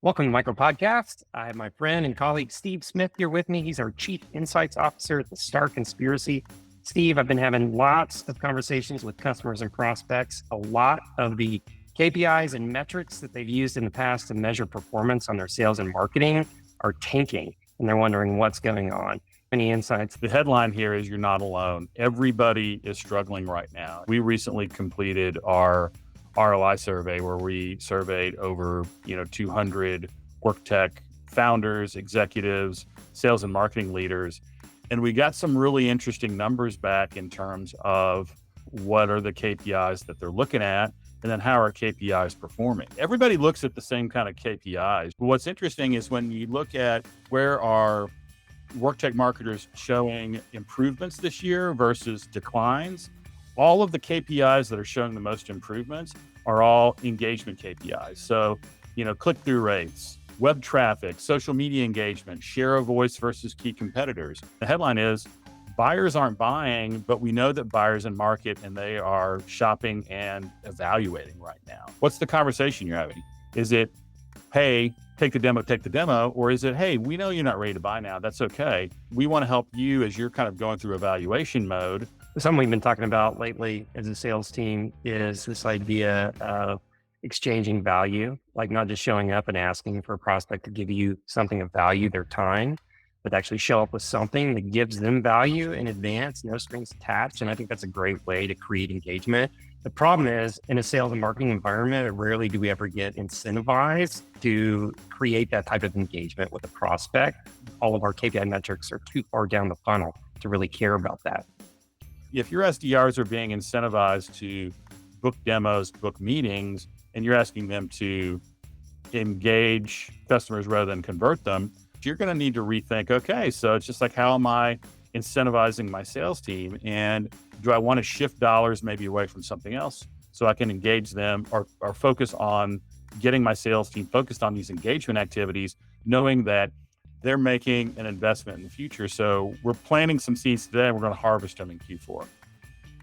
Welcome to Micro Podcast. I have my friend and colleague Steve Smith here with me. He's our Chief Insights Officer at the Starr Conspiracy. Steve, I've been having lots of conversations with customers and prospects. A lot of the KPIs and metrics that they've used in the past to measure performance on their sales and marketing are tanking, and they're wondering what's going on. Any insights? The headline here is you're not alone. Everybody is struggling right now. We recently completed our ROI survey where we surveyed over 200 work tech founders, executives, sales and marketing leaders. And we got some really interesting numbers back in terms of what are the KPIs that they're looking at, and then how are KPIs performing. Everybody looks at the same kind of KPIs. But what's interesting is when you look at where are work tech marketers showing improvements this year versus declines, all of the KPIs that are showing the most improvements are all engagement KPIs. So, click-through rates, web traffic, social media engagement, share of voice versus key competitors. The headline is buyers aren't buying, but we know that buyers in market and they are shopping and evaluating right now. What's the conversation you're having? Is it, hey, take the demo, or is it, hey, we know you're not ready to buy now. That's okay. We want to help you as you're kind of going through evaluation mode. Something we've been talking about lately as a sales team is this idea of exchanging value, like not just showing up and asking for a prospect to give you something of value, their time, but actually show up with something that gives them value in advance, no strings attached. And I think that's a great way to create engagement. The problem is in a sales and marketing environment, rarely do we ever get incentivized to create that type of engagement with a prospect. All of our KPI metrics are too far down the funnel to really care about that. If your SDRs are being incentivized to book demos, book meetings, and you're asking them to engage customers rather than convert them, you're going to need to rethink, okay, so it's just like, how am I incentivizing my sales team? And do I want to shift dollars maybe away from something else so I can engage them or focus on getting my sales team focused on these engagement activities, knowing that they're making an investment in the future. So we're planting some seeds today. We're going to harvest them in Q4.